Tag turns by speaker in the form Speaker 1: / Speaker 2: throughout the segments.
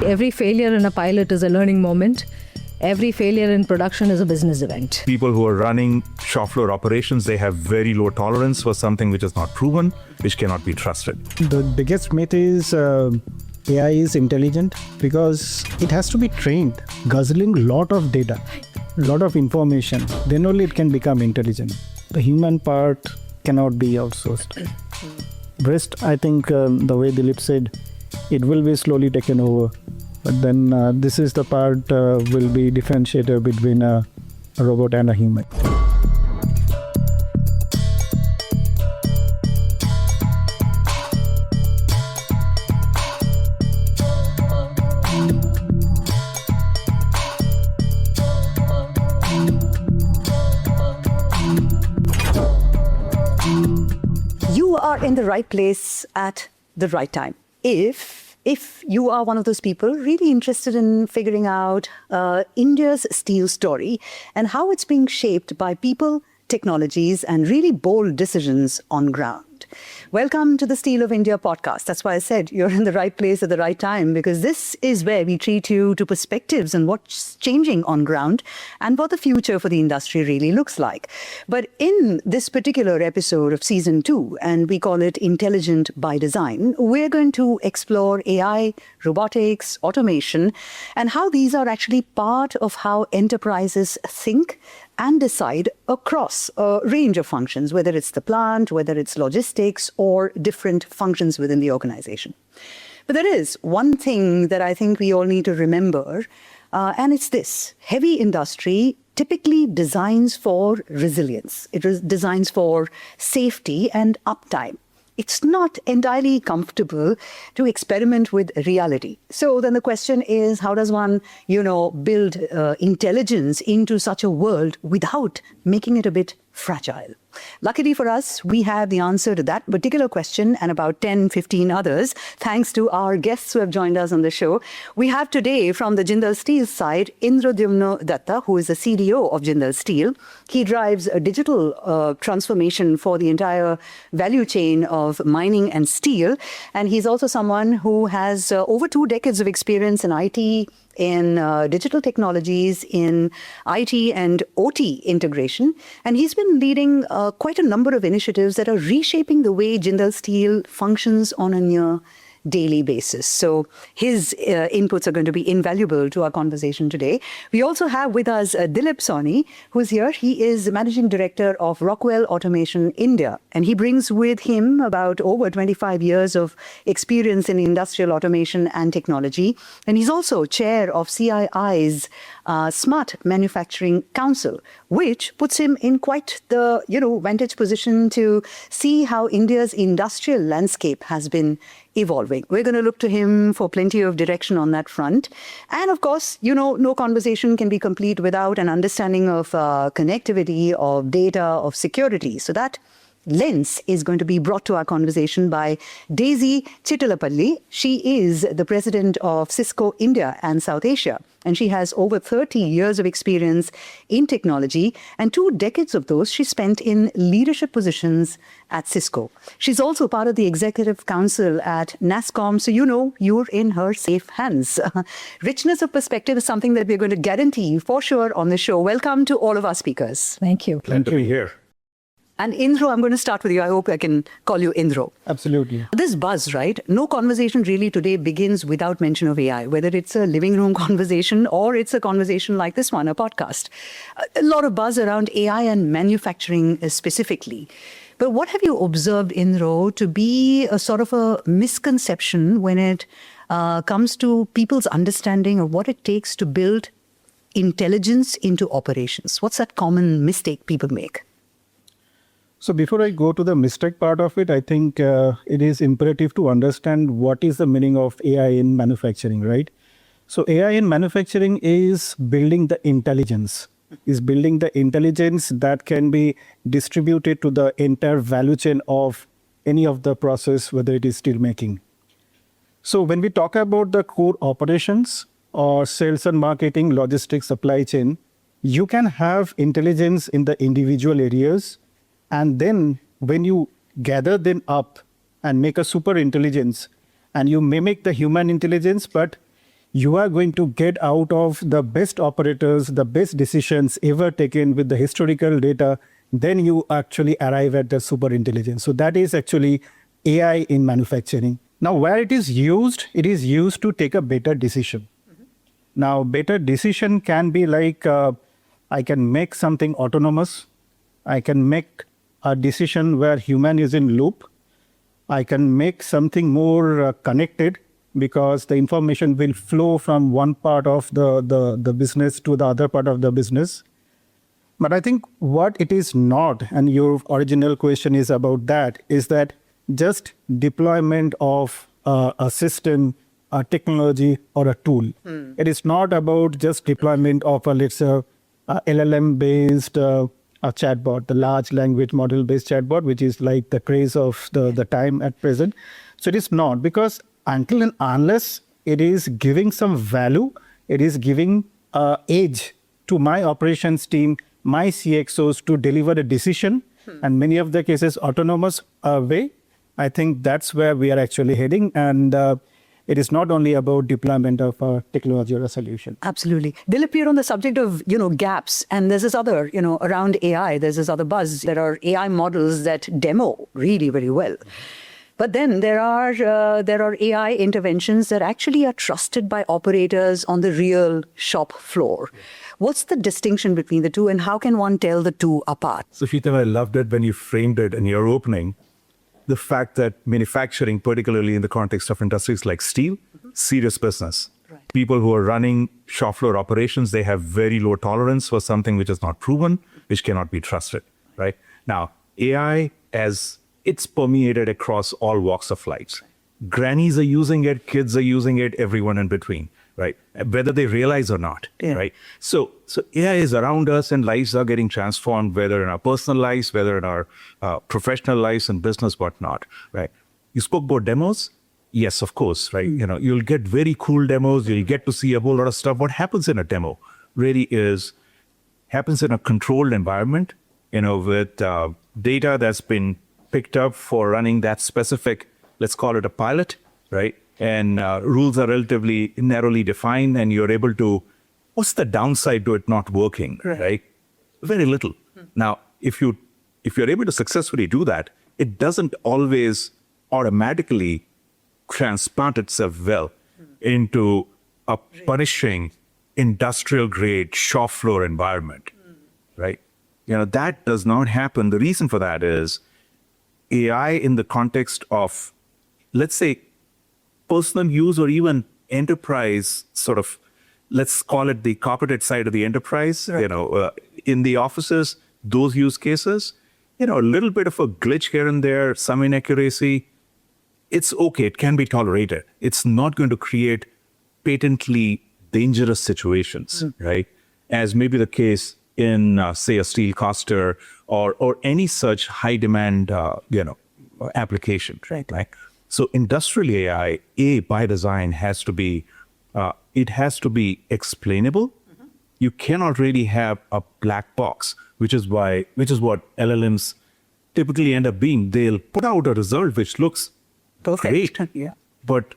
Speaker 1: every failure in a pilot is a learning moment. Every failure in production is a business event.
Speaker 2: People who are running shop floor operations, they have very low tolerance for something which is not proven, which cannot be trusted.
Speaker 3: The biggest myth is AI is intelligent because it has to be trained, guzzling lot of data, lot of information. Then only it can become intelligent. The human part cannot be outsourced. Rest, I think the way Dilip said, it will be slowly taken over. But then this is the part will be differentiated between a robot and a human.
Speaker 4: You are in the right place at the right time. If you are one of those people really interested in figuring out India's steel story and how it's being shaped by people, technologies, and really bold decisions on ground. Welcome to the Steel of India podcast. That's why I said you're in the right place at the right time, because this is where we treat you to perspectives and what's changing on ground and what the future for the industry really looks like. But in this particular episode of season 2, and we call it Intelligent by Design, we're going to explore AI, robotics, automation, and how these are actually part of how enterprises think and decide across a range of functions, whether it's the plant, whether it's logistics, or different functions within the organization. But there is one thing that I think we all need to remember, and it's this. Heavy industry typically designs for resilience. It designs for safety and uptime. It's not entirely comfortable to experiment with reality. So then the question is, how does one, build intelligence into such a world without making it a bit fragile? Luckily for us, we have the answer to that particular question and about 10, 15 others, thanks to our guests who have joined us on the show. We have today from the Jindal Steel side, Indradyumna Datta, who is the CDO of Jindal Steel. He drives a digital transformation for the entire value chain of mining and steel. And he's also someone who has over 2 decades of experience in IT, in digital technologies, in IT and OT integration. And he's been leading quite a number of initiatives that are reshaping the way Jindal Steel functions on a near daily basis. So his inputs are going to be invaluable to our conversation today. We also have with us Dilip Sawhney, who's here. He is Managing Director of Rockwell Automation India, and he brings with him about over 25 years of experience in industrial automation and technology. And he's also chair of CII's Smart Manufacturing Council, which puts him in quite the vantage position to see how India's industrial landscape has been evolving. We're going to look to him for plenty of direction on that front. And of course, no conversation can be complete without an understanding of connectivity, of data, of security. So that lens is going to be brought to our conversation by Daisy Chittilapilly. She is the president of Cisco India and South Asia, and she has over 30 years of experience in technology, and 2 decades of those she spent in leadership positions at Cisco. She's also part of the executive council at NASSCOM, so you're in her safe hands. Richness of perspective is something that we're going to guarantee for sure on the show. Welcome to all of our speakers.
Speaker 1: Thank you.
Speaker 2: Glad to be here.
Speaker 4: And Indro, I'm going to start with you. I hope I can call you Indro.
Speaker 3: Absolutely.
Speaker 4: This buzz, right? No conversation really today begins without mention of AI, whether it's a living room conversation or it's a conversation like this one, a podcast. A lot of buzz around AI and manufacturing specifically. But what have you observed, Indro, to be a sort of a misconception when it comes to people's understanding of what it takes to build intelligence into operations? What's that common mistake people make?
Speaker 3: So before I go to the mistake part of it, I think it is imperative to understand what is the meaning of AI in manufacturing, right? So AI in manufacturing is building the intelligence, that can be distributed to the entire value chain of any of the process, whether it is steel making. So when we talk about the core operations or sales and marketing, logistics, supply chain, you can have intelligence in the individual areas. And then when you gather them up and make a super intelligence and you mimic the human intelligence, but you are going to get out of the best operators, the best decisions ever taken with the historical data, then you actually arrive at the super intelligence. So that is actually AI in manufacturing. Now, where it is used to take a better decision. Now, better decision can be like, I can make something autonomous. I can make a decision where human is in loop. I can make something more connected, because the information will flow from one part of the business to the other part of the business. But I think what it is not, and your original question is about that, is that just deployment of a system, a technology, or a tool. It is not about just deployment of a, let's say, LLM-based a chatbot, the large language model-based chatbot, which is like the craze of the time at present. So it is not, because until and unless it is giving some value, it is giving edge to my operations team, my CXOs to deliver a decision, and many of the cases autonomous way, I think that's where we are actually heading. And it is not only about deployment of a technology or a solution.
Speaker 4: Absolutely. Dilip, you're on the subject of, gaps, and there's this other, around AI, there's this other buzz. There are AI models that demo really very well. But then there are AI interventions that actually are trusted by operators on the real shop floor. What's the distinction between the two, and how can one tell the two apart?
Speaker 2: So, Sheetal, I loved it when you framed it in your opening. The fact that manufacturing, particularly in the context of industries like steel, serious business. Right. People who are running shop floor operations, they have very low tolerance for something which is not proven, which cannot be trusted, right? Now, AI, as it's permeated across all walks of life. Grannies are using it, kids are using it, everyone in between, right? Whether they realize or not, right? So AI is around us, and lives are getting transformed, whether in our personal lives, whether in our professional lives and business, whatnot, right? You spoke about demos. Yes, of course, right? You'll get very cool demos. You'll get to see a whole lot of stuff. What happens in a demo really happens in a controlled environment, with data that's been picked up for running that specific, let's call it a pilot, right? And rules are relatively narrowly defined, and you're able to, what's the downside to it not working, right? Very little. Now, if you're able to successfully do that, it doesn't always automatically transplant itself well into a punishing industrial grade shop floor environment, right? That does not happen. The reason for that is AI in the context of, let's say, personal use or even enterprise sort of, let's call it the corporate side of the enterprise, right. In the offices, those use cases, a little bit of a glitch here and there, some inaccuracy, it's okay, it can be tolerated. It's not going to create patently dangerous situations, right? As may be the case in, say, a steel caster or any such high demand, application, right? So industrial AI, by design, has to be, it has to be explainable. You cannot really have a black box, which is what LLMs typically end up being. They'll put out a result which looks
Speaker 4: perfect,
Speaker 2: great, but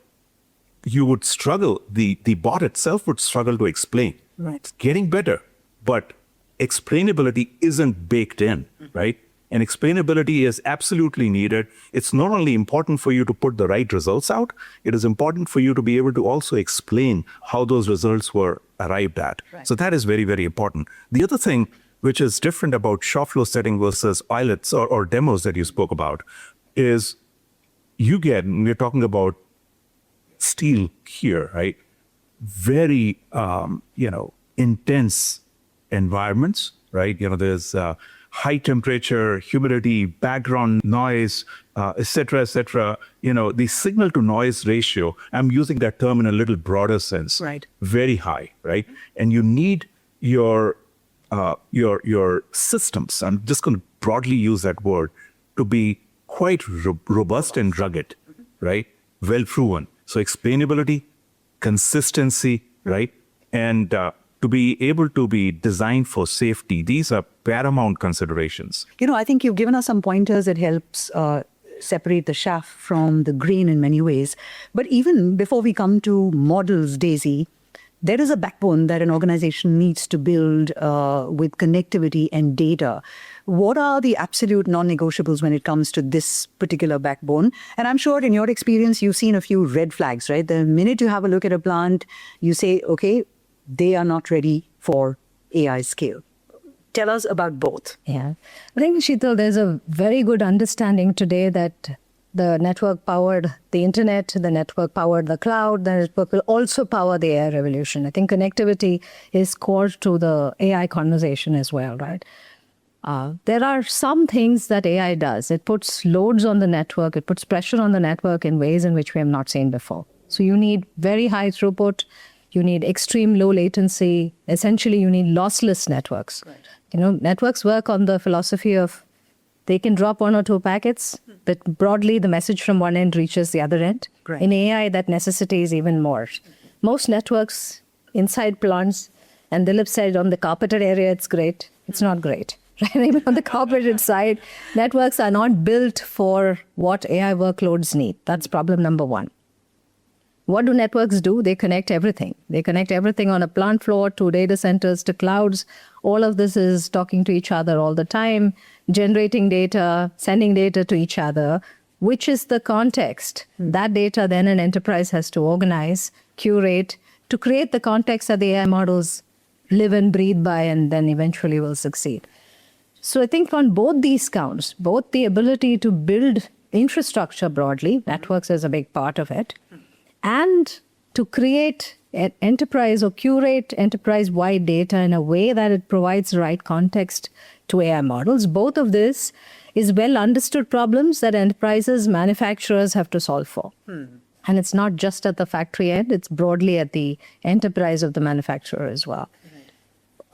Speaker 2: you would struggle, the bot itself would struggle to explain.
Speaker 4: Right.
Speaker 2: It's getting better, but explainability isn't baked in, right? And explainability is absolutely needed. It's not only important for you to put the right results out, it is important for you to be able to also explain how those results were arrived at. Right. So that is very, very important. The other thing which is different about shop floor setting versus pilots or demos that you spoke about is we're talking about steel here, right? Very, intense environments, right? There's high temperature, humidity, background noise, et cetera, et cetera. The signal to noise ratio, I'm using that term in a little broader sense,
Speaker 4: right? Very
Speaker 2: high, right? And you need your systems, I'm just going to broadly use that word, to be quite robust and rugged, right? Well proven. So explainability, consistency, right? And to be able to be designed for safety, these are paramount considerations.
Speaker 4: I think you've given us some pointers that helps separate the chaff from the grain in many ways. But even before we come to models, Daisy, there is a backbone that an organization needs to build with connectivity and data. What are the absolute non-negotiables when it comes to this particular backbone? And I'm sure in your experience, you've seen a few red flags, right? The minute you have a look at a plant, you say, okay, they are not ready for AI scale. Tell us about both.
Speaker 1: Yeah. I think, Sheetal, there's a very good understanding today that the network powered the internet, the network powered the cloud, the network will also power the AI revolution. I think connectivity is core to the AI conversation as well, right? There are some things that AI does. It puts loads on the network, it puts pressure on the network in ways in which we have not seen before. So you need very high throughput, you need extreme low latency, essentially you need lossless networks. Right. You know, networks work on the philosophy of they can drop 1 or 2 packets, but broadly the message from one end reaches the other end. Right. In AI, that necessity is even more. Most networks inside plants, and Dilip said on the carpeted area, it's great. It's not great. Right? Even on the carpeted side, networks are not built for what AI workloads need. That's problem number one. What do networks do? They connect everything. They connect everything on a plant floor to data centers to clouds. All of this is talking to each other all the time, generating data, sending data to each other, which is the context. That data then an enterprise has to organize, curate, to create the context that the AI models live and breathe by and then eventually will succeed. So I think on both these counts, both the ability to build infrastructure broadly, networks is a big part of it, and to create an enterprise or curate enterprise-wide data in a way that it provides the right context to AI models. Both of this is well understood problems that enterprises, manufacturers have to solve for. And it's not just at the factory end, it's broadly at the enterprise of the manufacturer as well. Right.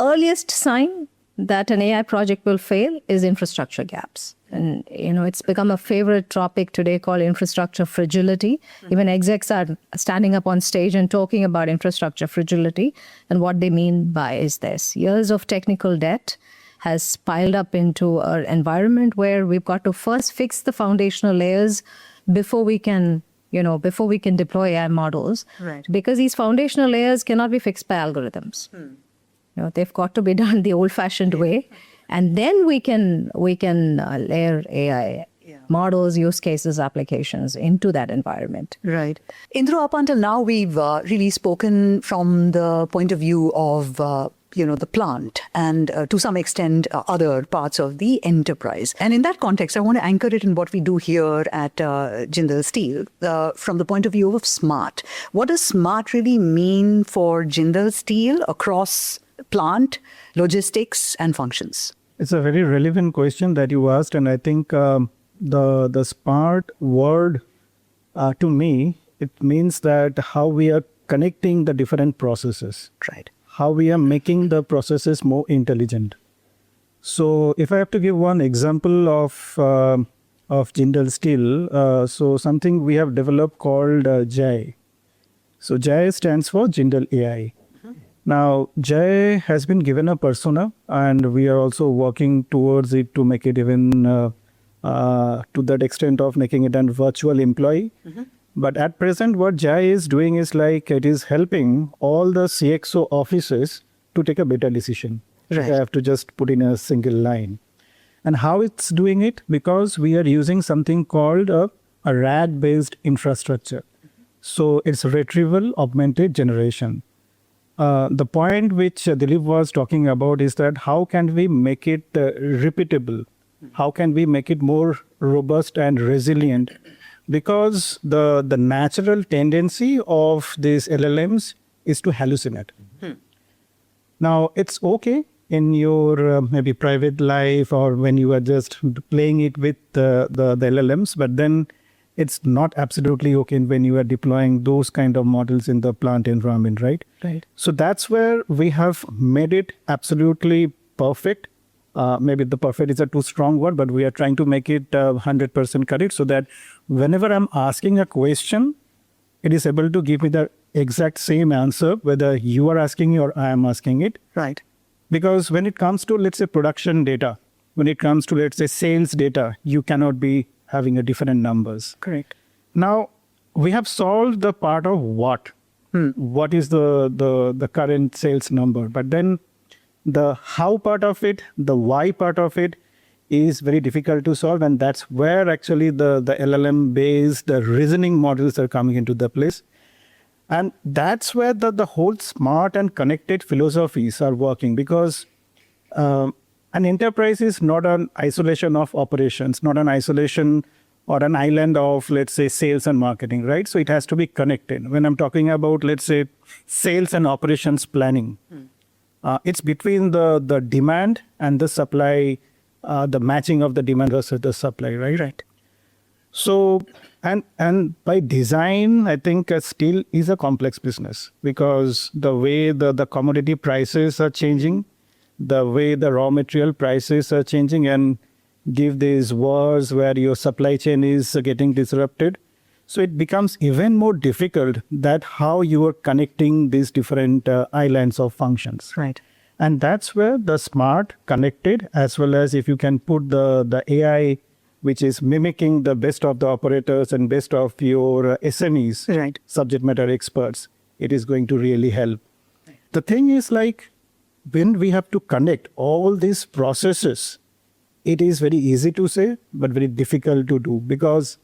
Speaker 1: Earliest sign that an AI project will fail is infrastructure gaps. And, you know, it's become a favorite topic today called infrastructure fragility. Even execs are standing up on stage and talking about infrastructure fragility. And what they mean by is this. Years of technical debt has piled up into an environment where we've got to first fix the foundational layers before we can, before we can deploy AI models. Right. Because these foundational layers cannot be fixed by algorithms. They've got to be done the old-fashioned way. And then we can layer AI models, use cases, applications into that environment.
Speaker 4: Right. Indra, up until now, we've really spoken from the point of view of, the plant and to some extent other parts of the enterprise. And in that context, I want to anchor it in what we do here at Jindal Steel from the point of view of smart. What does smart really mean for Jindal Steel across plant, logistics, and functions?
Speaker 3: It's a very relevant question that you asked, and I think the smart word to me, it means that how we are connecting the different processes.
Speaker 4: Right.
Speaker 3: How we are making the processes more intelligent. So if I have to give one example of Jindal Steel, so something we have developed called JAI. So JAI stands for Jindal AI. Now, JAI has been given a persona, and we are also working towards it to make it even to that extent of making it a virtual employee. But at present, what JAI is doing is like it is helping all the CXO offices to take a better decision. Right. I have to just put in a single line. And how it's doing it? Because we are using something called a RAG-based infrastructure. So it's retrieval augmented generation. The point which Dilip was talking about is that how can we make it repeatable? How can we make it more robust and resilient? Because the natural tendency of these LLMs is to hallucinate. Now, it's okay in your maybe private life or when you are just playing it with the LLMs, but then it's not absolutely okay when you are deploying those kind of models in the plant environment, right?
Speaker 4: Right.
Speaker 3: So that's where we have made it absolutely perfect. Maybe the perfect is a too strong word, but we are trying to make it 100% correct so that whenever I'm asking a question, it is able to give me the exact same answer, whether you are asking it or I am asking it.
Speaker 4: Right.
Speaker 3: Because when it comes to, let's say, production data, when it comes to, let's say, sales data, you cannot be having a different numbers.
Speaker 4: Correct.
Speaker 3: Now, we have solved the part of what. What is the current sales number? But then the how part of it, the why part of it is very difficult to solve. And that's where actually the LLM-based reasoning models are coming into the place. And that's where the whole smart and connected philosophies are working, because an enterprise is not an isolation of operations, not an isolation or an island of, let's say, sales and marketing, right? So it has to be connected. When I'm talking about, let's say, sales and operations planning, it's between the demand and the supply, the matching of the demand versus the supply, right?
Speaker 4: Right.
Speaker 3: So, and by design, I think steel is a complex business, because the way the commodity prices are changing, the way the raw material prices are changing, and give these wars where your supply chain is getting disrupted. So it becomes even more difficult that how you are connecting these different islands of functions.
Speaker 4: Right.
Speaker 3: And that's where the smart, connected, as well as if you can put the AI, which is mimicking the best of the operators and best of your SMEs,
Speaker 4: Right.
Speaker 3: subject matter experts, it is going to really help. Right. The thing is, like, when we have to connect all these processes, it is very easy to say, but very difficult to do, because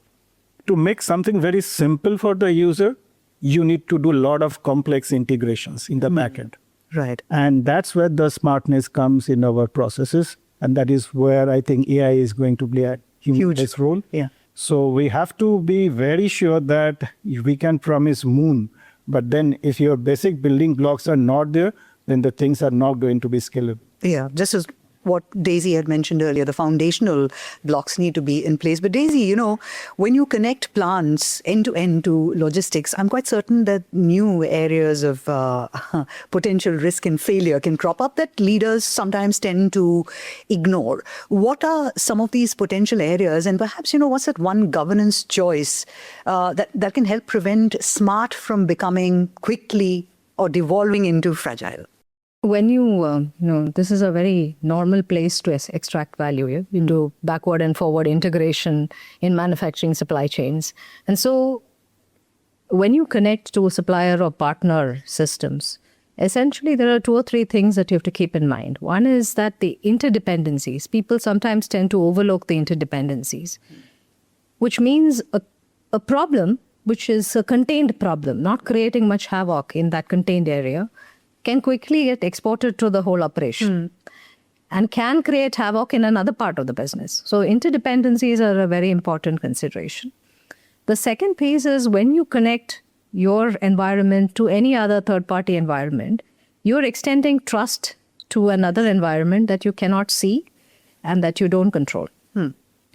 Speaker 3: to make something very simple for the user, you need to do a lot of complex integrations in the backend.
Speaker 4: Right.
Speaker 3: And that's where the smartness comes in our processes. And that is where I think AI is going to play a huge role.
Speaker 4: Yeah.
Speaker 3: So we have to be very sure that we can promise moon, but then if your basic building blocks are not there, then the things are not going to be scalable.
Speaker 4: Yeah, just as what Daisy had mentioned earlier, the foundational blocks need to be in place. But Daisy, you know, when you connect plants end to end to logistics, I'm quite certain that new areas of potential risk and failure can crop up that leaders sometimes tend to ignore. What are some of these potential areas? And perhaps, you know, what's that one governance choice that can help prevent smart from becoming quickly or devolving into fragile?
Speaker 1: When you know, this is a very normal place to extract value. Yeah? You do backward and forward integration in manufacturing supply chains. And so when you connect to supplier or partner systems, essentially there are 2 or 3 things that you have to keep in mind. One is that the interdependencies, people sometimes tend to overlook the interdependencies, which means a problem, which is a contained problem, not creating much havoc in that contained area, can quickly get exported to the whole operation and can create havoc in another part of the business. So interdependencies are a very important consideration. The second piece is when you connect your environment to any other third-party environment, you're extending trust to another environment that you cannot see and that you don't control.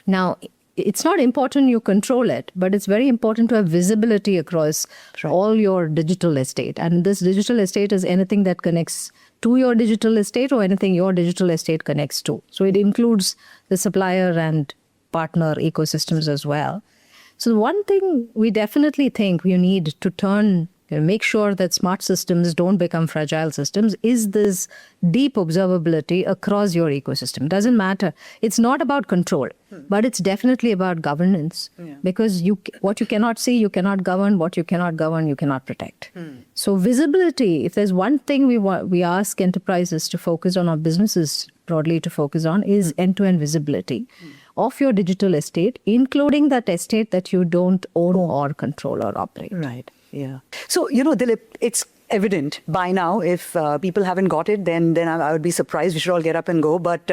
Speaker 1: Now, it's not important you control it, but it's very important to have visibility across all your digital estate. And this digital estate is anything that connects to your digital estate or anything your digital estate connects to. So it includes the supplier and partner ecosystems as well. So one thing we definitely think you need to make sure that smart systems don't become fragile systems is this deep observability across your ecosystem. Doesn't matter. It's not about control, but it's definitely about governance. Because what you cannot see, you cannot govern. What you cannot govern, you cannot protect. So visibility, if there's one thing we ask enterprises to focus on, or businesses broadly to focus on, is end-to-end visibility of your digital estate, including that estate that you don't own or control or operate.
Speaker 4: Right. Yeah. So, you know, Dilip, it's evident by now. If people haven't got it, then I would be surprised. We should all get up and go. But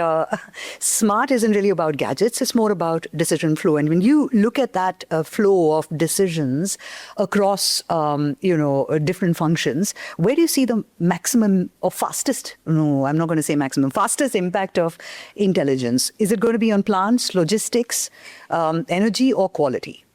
Speaker 4: smart isn't really about gadgets. It's more about decision flow. And when you look at that flow of decisions across, different functions, where do you see the maximum or fastest, no, I'm not going to say maximum, fastest impact of intelligence? Is it going to be on plants, logistics, energy, or quality?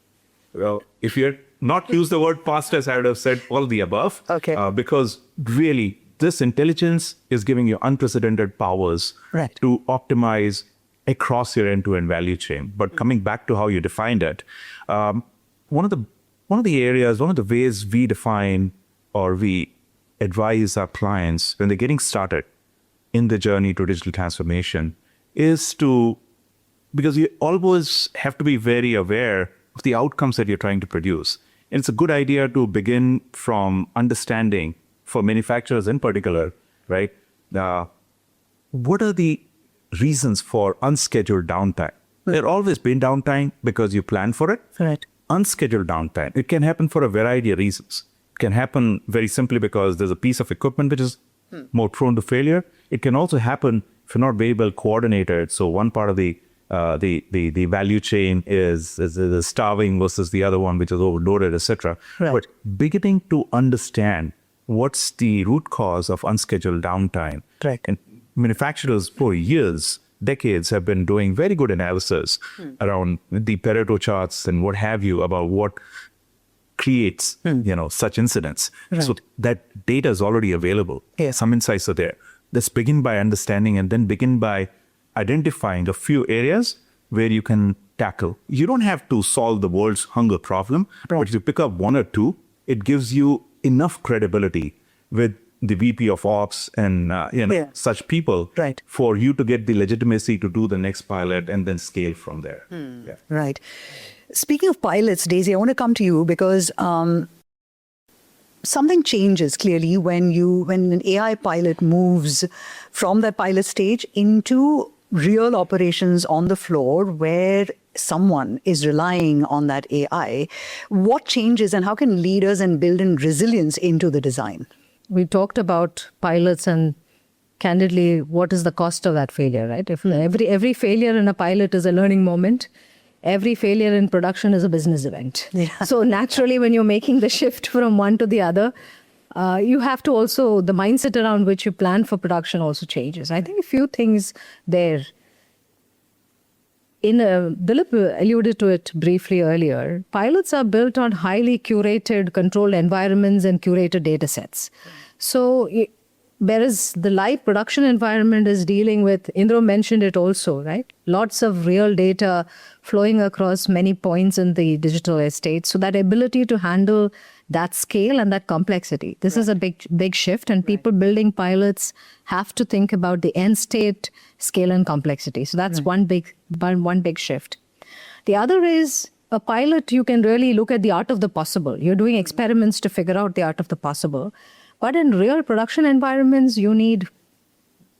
Speaker 2: Well, if you're not use the word fastest, I would have said all the above.
Speaker 4: Okay.
Speaker 2: Because really, this intelligence is giving you unprecedented powers to optimize across your end-to-end value chain. But coming back to how you defined it, one of the ways we define or we advise our clients when they're getting started in the journey to digital transformation is to because you always have to be very aware of the outcomes that you're trying to produce. And it's a good idea to begin from understanding, for manufacturers in particular, right? What are the reasons for unscheduled downtime? There always been downtime because you plan for it.
Speaker 4: Right.
Speaker 2: Unscheduled downtime, it can happen for a variety of reasons. It can happen very simply because there's a piece of equipment which is more prone to failure. It can also happen if you're not very well coordinated. So one part of the value chain is starving versus the other one which is overloaded, etc.
Speaker 4: Right.
Speaker 2: But beginning to understand what's the root cause of unscheduled downtime.
Speaker 4: Right.
Speaker 2: And manufacturers for years, decades have been doing very good analysis around the Pareto charts and what have you about what creates, such incidents.
Speaker 4: Right.
Speaker 2: So that data is already available.
Speaker 4: Yeah.
Speaker 2: Some insights are there. Let's begin by understanding and then begin by identifying a few areas where you can tackle. You don't have to solve the world's hunger problem, but if you pick up one or two, it gives you enough credibility with the VP of Ops and such people
Speaker 4: Right.
Speaker 2: for you to get the legitimacy to do the next pilot and then scale from there. Yeah.
Speaker 4: Right. Speaking of pilots, Daisy, I want to come to you because something changes clearly when an AI pilot moves from that pilot stage into real operations on the floor where someone is relying on that AI. What changes and how can leaders and build in resilience into the design?
Speaker 1: We talked about pilots and candidly, what is the cost of that failure, right? If every failure in a pilot is a learning moment, every failure in production is a business event.
Speaker 4: Yeah.
Speaker 1: So naturally, when you're making the shift from one to the other, you have to also, the mindset around which you plan for production also changes. I think a few things there. Dilip alluded to it briefly earlier. Pilots are built on highly curated, controlled environments and curated data sets. So whereas the live production environment is dealing with, Indra mentioned it also, right? Lots of real data flowing across many points in the digital estate. So that ability to handle that scale and that complexity, this is a big shift. And people building pilots have to think about the end state, scale and complexity. So that's one big shift. The other is a pilot, you can really look at the art of the possible. You're doing experiments to figure out the art of the possible. But in real production environments, you need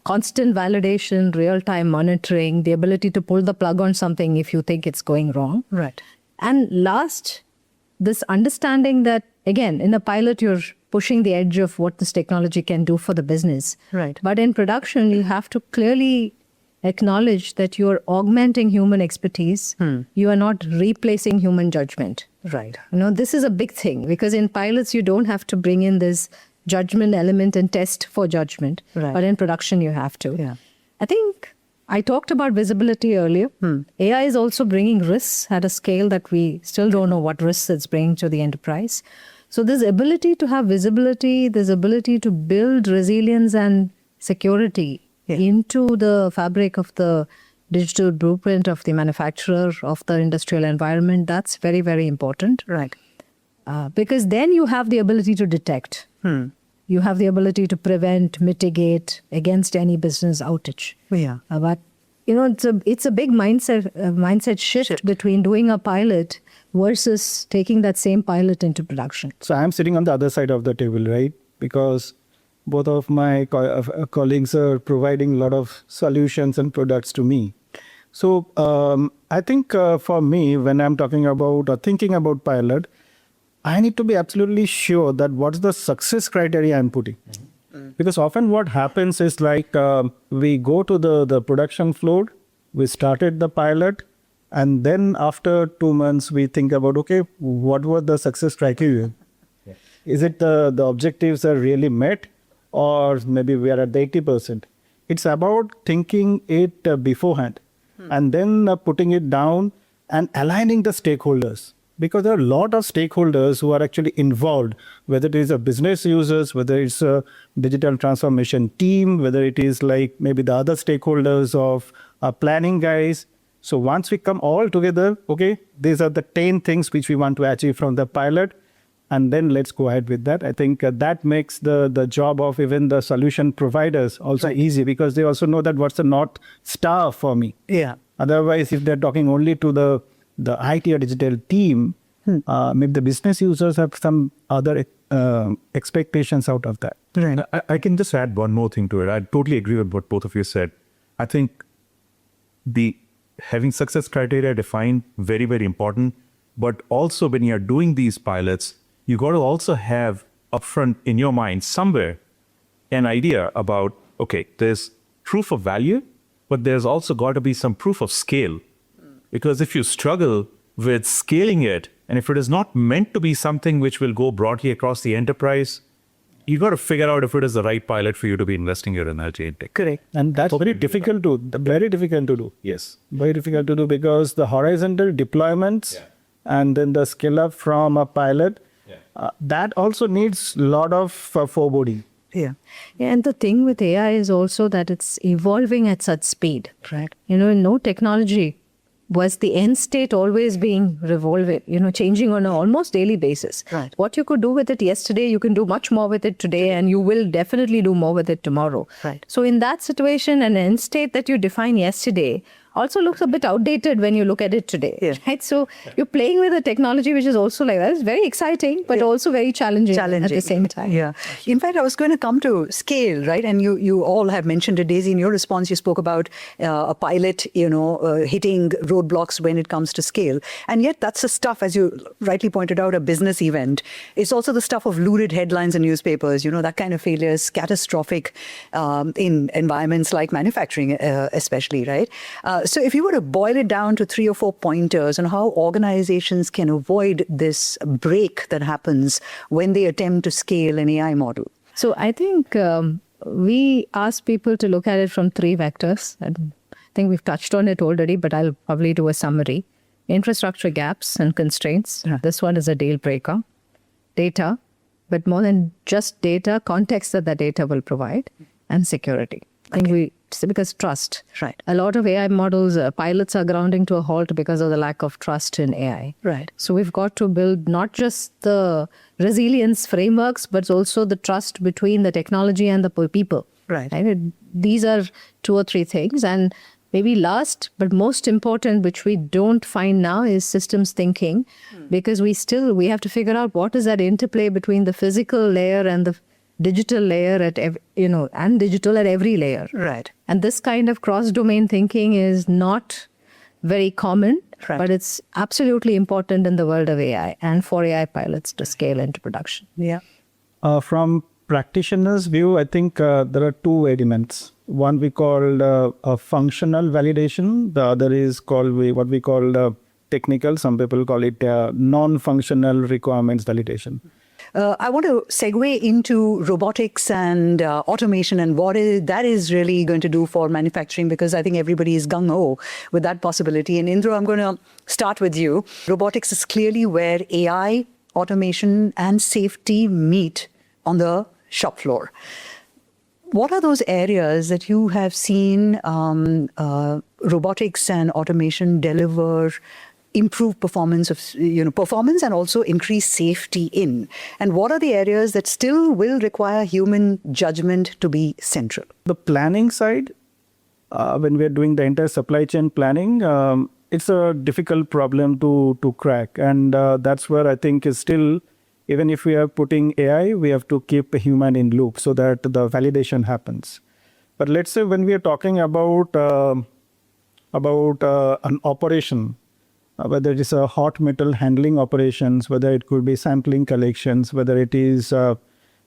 Speaker 1: constant validation, real-time monitoring, the ability to pull the plug on something if you think it's going wrong.
Speaker 4: Right.
Speaker 1: And last, this understanding that, again, in a pilot, you're pushing the edge of what this technology can do for the business.
Speaker 4: Right.
Speaker 1: But in production, you have to clearly acknowledge that you're augmenting human expertise. You are not replacing human judgment.
Speaker 4: Right.
Speaker 1: This is a big thing because in pilots, you don't have to bring in this judgment element and test for judgment.
Speaker 4: Right.
Speaker 1: But in production, you have to.
Speaker 4: Yeah.
Speaker 1: I think I talked about visibility earlier. AI is also bringing risks at a scale that we still don't know what risks it's bringing to the enterprise. So this ability to have visibility, this ability to build resilience and security into the fabric of the digital blueprint of the manufacturer, of the industrial environment, that's very, very important.
Speaker 4: Right.
Speaker 1: Because then you have the ability to detect. You have the ability to prevent, mitigate against any business outage.
Speaker 4: Yeah.
Speaker 1: But it's a big mindset shift between doing a pilot versus taking that same pilot into production.
Speaker 3: So I'm sitting on the other side of the table, right? Because both of my colleagues are providing a lot of solutions and products to me. So I think for me, when I'm talking about or thinking about pilot, I need to be absolutely sure that what's the success criteria I'm putting. Because often what happens is like we go to the production floor, we started the pilot, and then after 2 months, we think about, okay, what were the success criteria? Is it the objectives are really met, or maybe we are at the 80%? It's about thinking it beforehand and then putting it down and aligning the stakeholders. Because there are a lot of stakeholders who are actually involved, whether it is a business users, whether it's a digital transformation team, whether it is like maybe the other stakeholders of planning guys. So once we come all together, okay, these are the 10 things which we want to achieve from the pilot, and then let's go ahead with that. I think that makes the job of even the solution providers also easy, because they also know that what's the North Star for me.
Speaker 4: Yeah.
Speaker 3: Otherwise, if they're talking only to the IT or digital team, maybe the business users have some other expectations out of that.
Speaker 4: Right.
Speaker 2: I can just add one more thing to it. I totally agree with what both of you said. I think the having success criteria defined, very, very important. But also when you're doing these pilots, you got to also have upfront in your mind somewhere an idea about, okay, there's proof of value, but there's also got to be some proof of scale. Because if you struggle with scaling it, and if it is not meant to be something which will go broadly across the enterprise, you got to figure out if it is the right pilot for you to be investing your energy in tech.
Speaker 4: Correct.
Speaker 3: And that's very difficult to do.
Speaker 2: Yes.
Speaker 3: Very difficult to do because the horizontal deployments and then the scale up from a pilot, that also needs a lot of foreboding.
Speaker 4: Yeah.
Speaker 1: Yeah, and the thing with AI is also that it's evolving at such speed.
Speaker 4: Right.
Speaker 1: No technology was the end state always being revolving, changing on an almost daily basis.
Speaker 4: Right.
Speaker 1: What you could do with it yesterday, you can do much more with it today, and you will definitely do more with it tomorrow.
Speaker 4: Right.
Speaker 1: So in that situation, an end state that you define yesterday also looks a bit outdated when you look at it today.
Speaker 4: Yeah.
Speaker 1: Right? So you're playing with a technology which is also like that. It's very exciting, but also very challenging at the same time.
Speaker 4: Yeah. In fact, I was going to come to scale, right? And you all have mentioned it, Daisy. In your response, you spoke about a pilot, hitting roadblocks when it comes to scale. And yet that's the stuff, as you rightly pointed out, a business event. It's also the stuff of lurid headlines in newspapers, that kind of failure is catastrophic in environments like manufacturing, especially, right? So if you were to boil it down to 3 or 4 pointers on how organizations can avoid this break that happens when they attempt to scale an AI model.
Speaker 1: So I think we ask people to look at it from 3 vectors. And I think we've touched on it already, but I'll probably do a summary. Infrastructure gaps and constraints. This one is a deal breaker. Data, but more than just data, context that the data will provide, and security. I think because trust.
Speaker 4: Right.
Speaker 1: A lot of AI models, pilots are grounding to a halt because of the lack of trust in AI.
Speaker 4: Right.
Speaker 1: So we've got to build not just the resilience frameworks, but also the trust between the technology and the people.
Speaker 4: Right.
Speaker 1: These are 2 or 3 things. And maybe last, but most important, which we don't find now, is systems thinking, because we have to figure out what is that interplay between the physical layer and the digital layer and digital at every layer.
Speaker 4: Right.
Speaker 1: And this kind of cross-domain thinking is not very common, but it's absolutely important in the world of AI and for AI pilots to scale into production.
Speaker 4: Yeah.
Speaker 3: From practitioners' view, I think there are 2 elements. One we call a functional validation. The other is called what we call technical. Some people call it non-functional requirements validation.
Speaker 4: I want to segue into robotics and automation and what that is really going to do for manufacturing, because I think everybody is gung-ho with that possibility. And Indra, I'm going to start with you. Robotics is clearly where AI, automation and safety meet on the shop floor. What are those areas that you have seen robotics and automation deliver improve performance and also increase safety in? And what are the areas that still will require human judgment to be central?
Speaker 3: The planning side, when we're doing the entire supply chain planning, it's a difficult problem to crack. And that's where I think is still, even if we are putting AI, we have to keep a human in loop so that the validation happens. But let's say when we are talking about an operation, whether it is a hot metal handling operations, whether it could be sampling collections, whether it is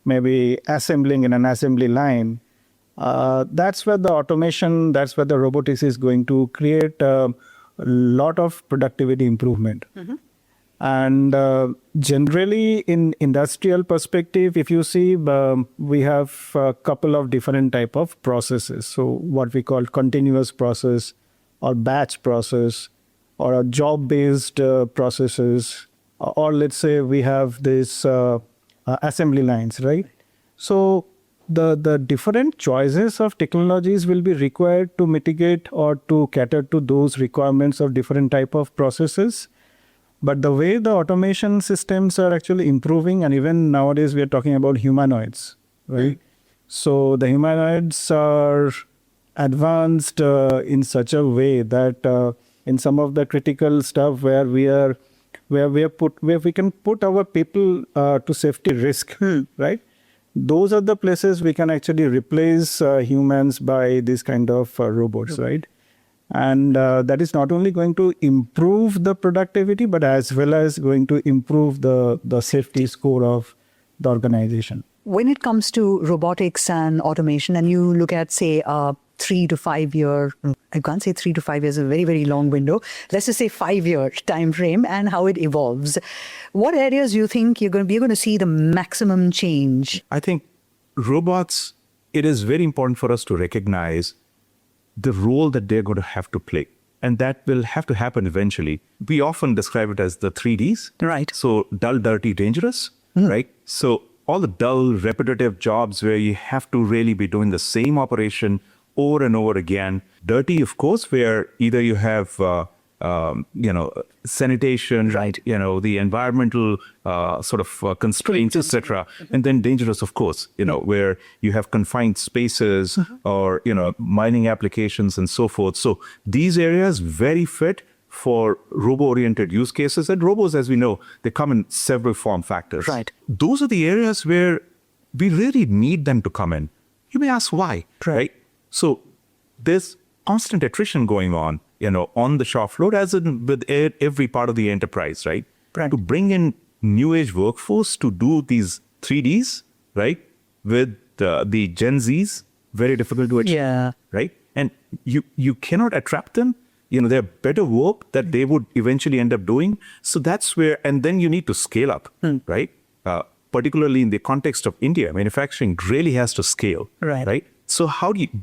Speaker 3: maybe assembling in an assembly line, that's where the automation, that's where the robotics is going to create a lot of productivity improvement. Mm-hmm. And generally in industrial perspective, if you see, we have a couple of different type of processes. So what we call continuous process or batch process, or a job-based processes, or let's say we have this assembly lines, right? So the different choices of technologies will be required to mitigate or to cater to those requirements of different type of processes. But the way the automation systems are actually improving, and even nowadays we are talking about humanoids, right? So the humanoids are advanced in such a way that in some of the critical stuff where we can put our people to safety risk, right? Those are the places we can actually replace humans by these kind of robots, right? And that is not only going to improve the productivity, but as well as going to improve the safety score of the organization.
Speaker 4: When it comes to robotics and automation, and you look at, say, 3 to 5 year, I can't say 3 to 5 years, a very, very long window. Let's just say 5-year time frame and how it evolves. What areas do you think you're going to see the maximum change?
Speaker 2: I think robots, it is very important for us to recognize the role that they're going to have to play. And that will have to happen eventually. We often describe it as the 3Ds.
Speaker 4: Right.
Speaker 2: So dull, dirty, dangerous, right? So all the dull, repetitive jobs where you have to really be doing the same operation over and over again. Dirty, of course, where either you have sanitation,
Speaker 4: Right.
Speaker 2: The environmental constraints, etc. And then dangerous, of course, where you have confined spaces or, mining applications and so forth. So these areas very fit for robo-oriented use cases. And robos, as we know, they come in several form factors.
Speaker 4: Right.
Speaker 2: Those are the areas where we really need them to come in. You may ask why, right? So there's constant attrition going on, on the shop floor, as in with every part of the enterprise, right? To bring in new age workforce to do these 3Ds, right? With the Gen Zs, very difficult to achieve, right? And you cannot attract them. There are better work that they would eventually end up doing. So that's where, and then you need to scale up, right? Particularly in the context of India, manufacturing really has to scale, right? So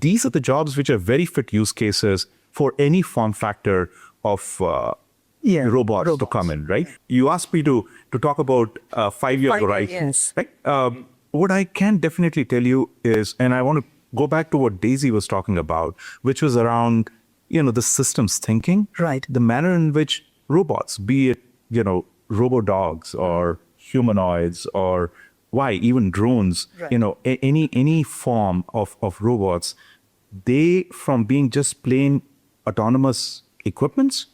Speaker 2: these are the jobs which are very fit use cases for any form factor of robots to come in, right? You asked me to talk about 5-year horizon,
Speaker 4: yes.
Speaker 2: right? What I can definitely tell you is, and I want to go back to what Daisy was talking about, which was around, the systems thinking,
Speaker 4: right?
Speaker 2: The manner in which robots, be it, robo-dogs or humanoids or even drones,
Speaker 4: right.
Speaker 2: Any form of robots, they, from being just plain autonomous equipments,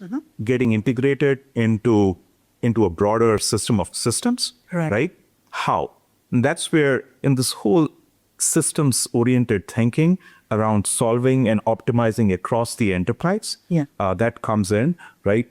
Speaker 2: getting integrated into a broader system of systems, right? How? And that's where in this whole systems-oriented thinking around solving and optimizing across the enterprise, that comes in, right?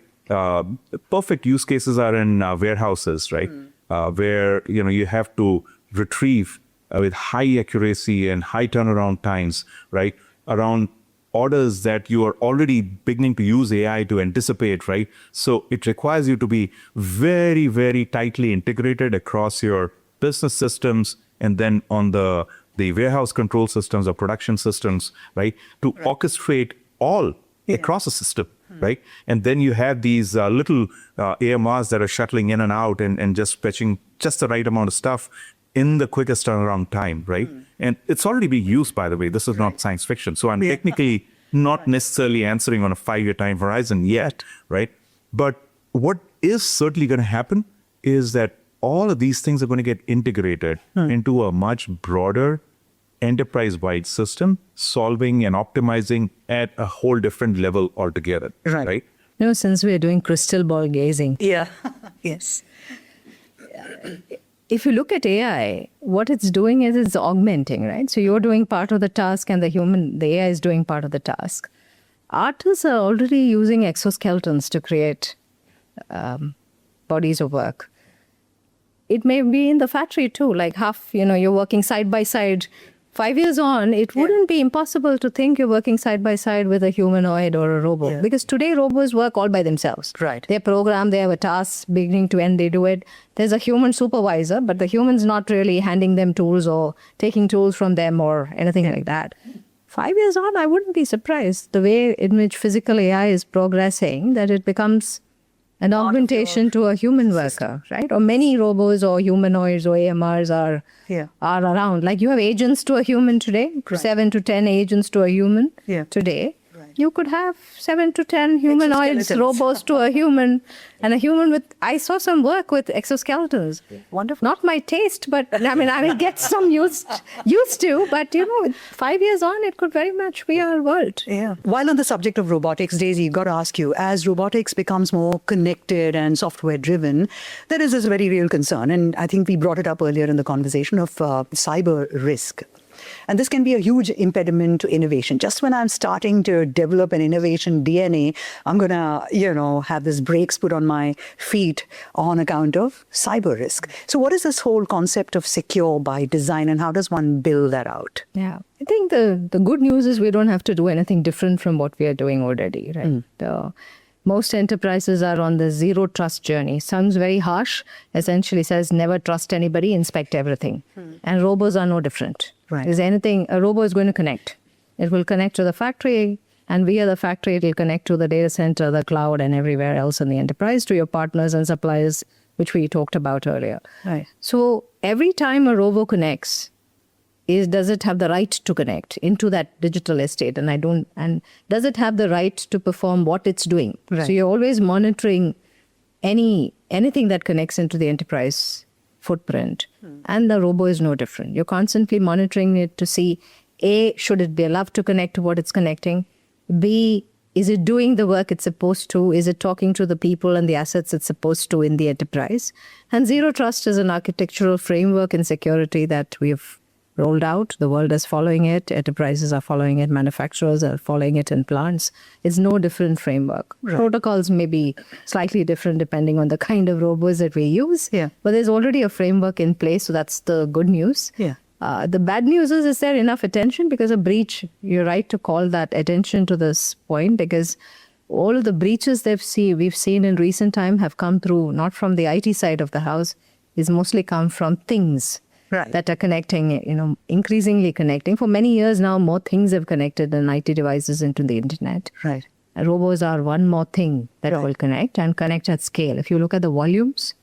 Speaker 2: Perfect use cases are in warehouses, right? Where, you have to retrieve with high accuracy and high turnaround times, right? Around orders that you are already beginning to use AI to anticipate, right? So it requires you to be very, very tightly integrated across your business systems and then on the warehouse control systems or production systems, right? To orchestrate all across a system, right? And then you have these little AMRs that are shuttling in and out and just fetching just the right amount of stuff in the quickest turnaround time, right? And it's already being used, by the way. This is not science fiction. So I'm technically not necessarily answering on a 5-year time horizon yet, right? But what is certainly going to happen is that all of these things are going to get integrated into a much broader enterprise-wide system, solving and optimizing at a whole different level altogether, right?
Speaker 1: Since we're doing crystal ball gazing.
Speaker 4: Yes.
Speaker 1: If you look at AI, what it's doing is it's augmenting, right? So you're doing part of the task and the AI is doing part of the task. Artists are already using exoskeletons to create bodies of work. It may be in the factory too, like you're working side by side. 5 years on, it wouldn't be impossible to think you're working side by side with a humanoid or a robot. Because today robots work all by themselves.
Speaker 4: Right.
Speaker 1: They're programmed, they have a task, beginning to end, they do it. There's a human supervisor, but the human's not really handing them tools or taking tools from them or anything like that. 5 years on, I wouldn't be surprised the way in which physical AI is progressing, that it becomes an augmentation to a human worker, right? Or many robots or humanoids or AMRs are around. Like you have agents to a human today, 7 to 10 agents to a human today. you could have 7 to 10 humanoids,
Speaker 4: Exoskeletons.
Speaker 1: robots to a human, and a human with. I saw some work with exoskeletons.
Speaker 4: Wonderful.
Speaker 1: Not my taste, but I will get some used to. But 5 years on, it could very much be our world.
Speaker 4: Yeah. While on the subject of robotics, Daisy, got to ask you, as robotics becomes more connected and software driven, there is this very real concern. And I think we brought it up earlier in the conversation of cyber risk. And this can be a huge impediment to innovation. Just when I'm starting to develop an innovation DNA, I'm going to, have this brakes put on my feet on account of cyber risk. So what is this whole concept of secure by design, and how does one build that out?
Speaker 1: Yeah. I think the good news is we don't have to do anything different from what we are doing already, right? Most enterprises are on the zero trust journey. Sounds very harsh. Essentially says never trust anybody, inspect everything. And robots are no different.
Speaker 4: Right.
Speaker 1: Is anything, a robot is going to connect. It will connect to the factory, and via the factory, it will connect to the data center, the cloud, and everywhere else in the enterprise, to your partners and suppliers, which we talked about earlier.
Speaker 4: Right.
Speaker 1: So every time a robo connects, does it have the right to connect into that digital estate? And does it have the right to perform what it's doing?
Speaker 4: Right.
Speaker 1: So you're always monitoring anything that connects into the enterprise footprint. And the robo is no different. You're constantly monitoring it to see, A, should it be allowed to connect to what it's connecting? B, is it doing the work it's supposed to? Is it talking to the people and the assets it's supposed to in the enterprise? And zero trust is an architectural framework in security that we've rolled out. The world is following it. Enterprises are following it. Manufacturers are following it in plants. It's no different framework.
Speaker 4: Right.
Speaker 1: Protocols may be slightly different depending on the kind of robots that we use.
Speaker 4: Yeah.
Speaker 1: But there's already a framework in place. So that's the good news.
Speaker 4: Yeah.
Speaker 1: The bad news is there enough attention? Because a breach, you're right to call that attention to this point, because all of the breaches we've seen in recent time have come through, not from the IT side of the house, it's mostly come from things.
Speaker 4: Right.
Speaker 1: That are connecting, increasingly connecting. For many years now, more things have connected than IT devices into the internet.
Speaker 4: Right.
Speaker 1: And robots are one more thing that
Speaker 4: Right.
Speaker 1: will connect and connect at scale. If you look at the volumes,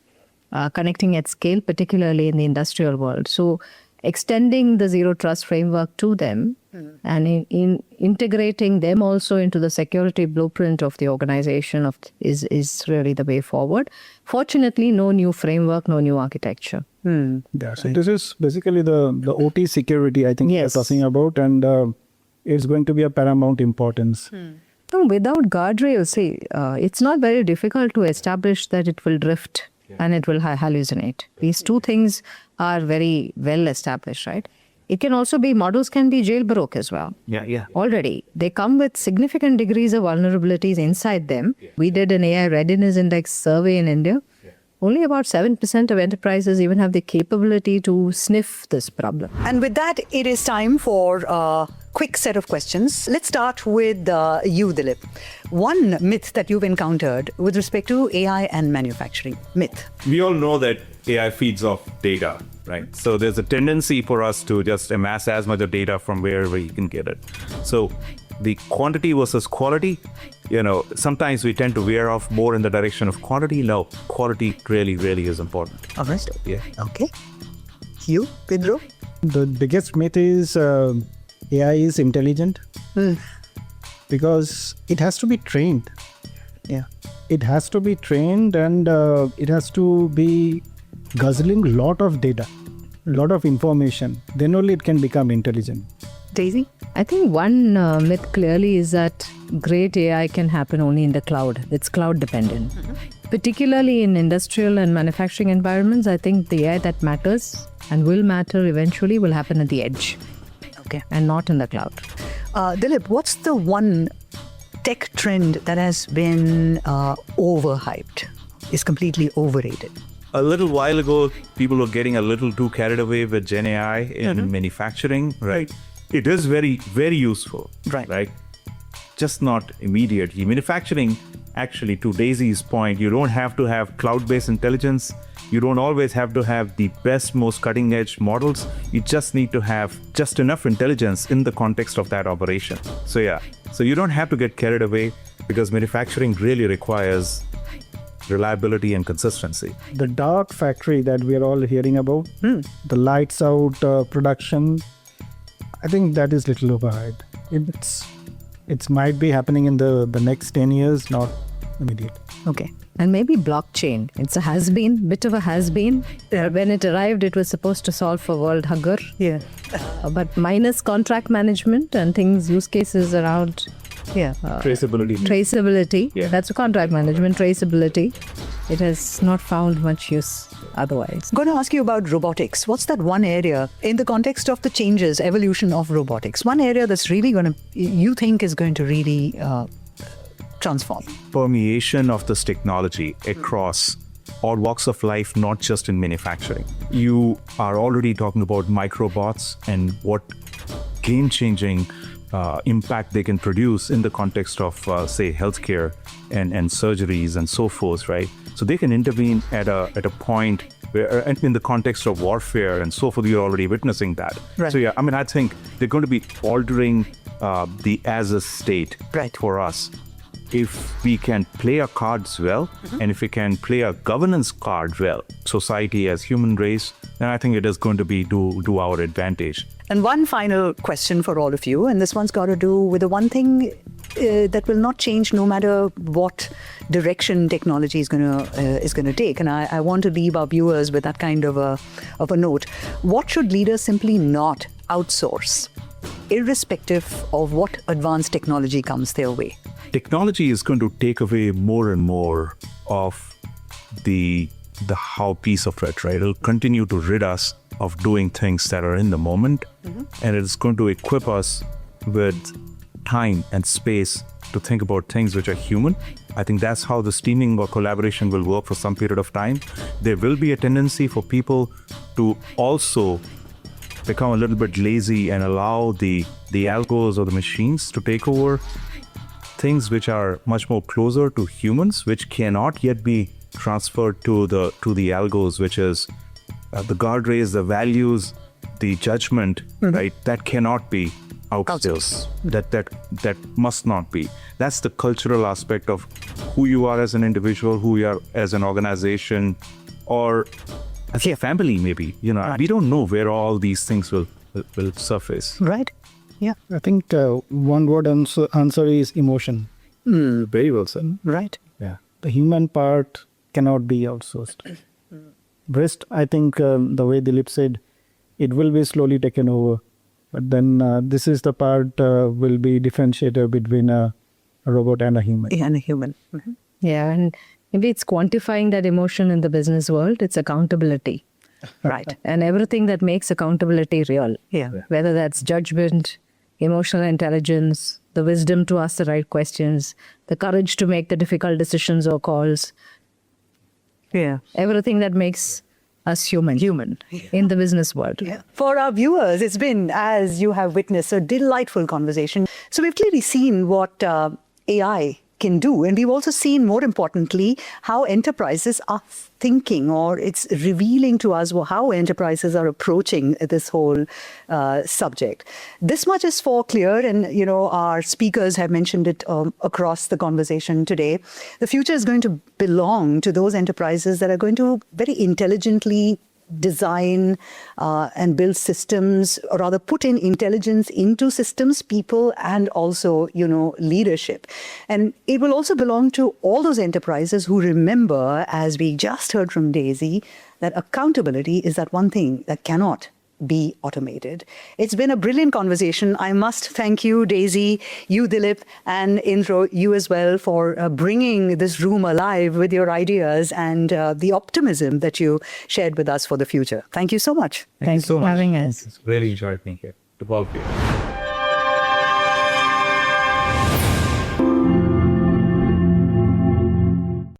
Speaker 1: connecting at scale, particularly in the industrial world. So extending the zero trust framework to them and in integrating them also into the security blueprint of the organization is really the way forward. Fortunately, no new framework, no new architecture.
Speaker 3: Yeah, so this is basically the OT security, I think
Speaker 1: Yes.
Speaker 3: you're talking about, and it's going to be a paramount importance.
Speaker 1: No, without guardrails, it's not very difficult to establish that it will drift and it will hallucinate. These two things are very well established, right? It can also be, models can be jailbroke as well.
Speaker 2: Yeah.
Speaker 1: Already, they come with significant degrees of vulnerabilities inside them. We did an AI readiness index survey in India. Only about 7% of enterprises even have the capability to sniff this problem.
Speaker 4: And with that, it is time for a quick set of questions. Let's start with you, Dilip. One myth that you've encountered with respect to AI and manufacturing. Myth.
Speaker 2: We all know that AI feeds off data, right? So there's a tendency for us to just amass as much of data from wherever you can get it. So the quantity versus quality, sometimes we tend to veer off more in the direction of quantity. No, quality really, really is important.
Speaker 4: All right.
Speaker 2: Yeah.
Speaker 4: Okay. You, Pedro?
Speaker 3: The biggest myth is AI is intelligent because it has to be trained.
Speaker 4: Yeah.
Speaker 3: It has to be trained, and it has to be guzzling a lot of data, a lot of information. Then only it can become intelligent.
Speaker 4: Daisy?
Speaker 1: I think one myth clearly is that great AI can happen only in the cloud. It's cloud dependent. Particularly in industrial and manufacturing environments, I think the AI that matters and will matter eventually will happen at the edge.
Speaker 4: Okay.
Speaker 1: And not in the cloud.
Speaker 4: Dilip, what's the one tech trend that has been overhyped, is completely overrated?
Speaker 2: A little while ago, people were getting a little too carried away with Gen AI in manufacturing, right? It is very, very useful, right? Just not immediately. Manufacturing, actually, to Daisy's point, you don't have to have cloud-based intelligence. You don't always have to have the best, most cutting-edge models. You just need to have just enough intelligence in the context of that operation. So you don't have to get carried away, because manufacturing really requires reliability and consistency.
Speaker 3: The dark factory that we are all hearing about, the lights out production, I think that is little overhyped. It might be happening in the next 10 years, not immediate.
Speaker 4: Okay.
Speaker 1: And maybe blockchain. It's a has-been, bit of a has-been. When it arrived, it was supposed to solve for world hunger.
Speaker 4: Yeah.
Speaker 1: But minus contract management and things, use cases around
Speaker 4: Yeah.
Speaker 1: traceability.
Speaker 2: Yeah.
Speaker 1: That's a contract management, traceability. It has not found much use otherwise.
Speaker 4: I'm going to ask you about robotics. What's that one area in the context of the changes, evolution of robotics? One area that's really you think is going to really transform?
Speaker 2: Permeation of this technology across all walks of life, not just in manufacturing. You are already talking about microbots and what game-changing impact they can produce in the context of, say, healthcare and surgeries and so forth, right? So they can intervene at a point where, and in the context of warfare and so forth, you're already witnessing that.
Speaker 4: Right.
Speaker 2: So yeah, I mean, I think they're going to be altering the as a state
Speaker 4: Right.
Speaker 2: for us. If we can play our cards well, and if we can play our governance card well, society as human race, then I think it is going to be to our advantage.
Speaker 4: And one final question for all of you, and this one's got to do with the one thing that will not change no matter what direction technology is going to take. And I want to leave our viewers with that kind of a note. What should leaders simply not outsource, irrespective of what advanced technology comes their way?
Speaker 2: Technology is going to take away more and more of the how piece of it, right? It'll continue to rid us of doing things that are in the moment, and it's going to equip us with time and space to think about things which are human. I think that's how the teaming or collaboration will work for some period of time. There will be a tendency for people to also become a little bit lazy and allow the algos or the machines to take over things which are much more closer to humans, which cannot yet be transferred to the algos, which is the guardrails, the values, the judgment, right? That cannot be outsourced. That must not be. That's the cultural aspect of who you are as an individual, who you are as an organization, or as a family, maybe. You know,
Speaker 4: Right.
Speaker 2: we don't know where all these things will surface.
Speaker 4: Right? Yeah.
Speaker 3: I think one word answer is emotion.
Speaker 2: Very well said.
Speaker 4: Right.
Speaker 3: Yeah. The human part cannot be outsourced. Rest, I think the way Dilip said, it will be slowly taken over. But then this is the part will be differentiator between a robot and a human.
Speaker 4: And a human. Mhm.
Speaker 1: Yeah, and maybe it's quantifying that emotion in the business world. It's accountability.
Speaker 4: Right.
Speaker 1: And everything that makes accountability real.
Speaker 4: Yeah.
Speaker 1: Whether that's judgment, emotional intelligence, the wisdom to ask the right questions, the courage to make the difficult decisions or calls,
Speaker 4: Yeah.
Speaker 1: everything that makes us human in the business world.
Speaker 4: Yeah. For our viewers, it's been, as you have witnessed, a delightful conversation. So we've clearly seen what AI can do. And we've also seen, more importantly, how enterprises are thinking, or it's revealing to us how enterprises are approaching this whole subject. This much is for clear, and our speakers have mentioned it across the conversation today. The future is going to belong to those enterprises that are going to very intelligently design and build systems, or rather put in intelligence into systems, people, and also, leadership. And it will also belong to all those enterprises who remember, as we just heard from Daisy, that accountability is that one thing that cannot be automated. It's been a brilliant conversation. I must thank you, Daisy, you, Dilip, and Indro, you as well, for bringing this room alive with your ideas and the optimism that you shared with us for the future. Thank you so much.
Speaker 1: Thanks for having us.
Speaker 2: Really enjoyed being here. To all of you.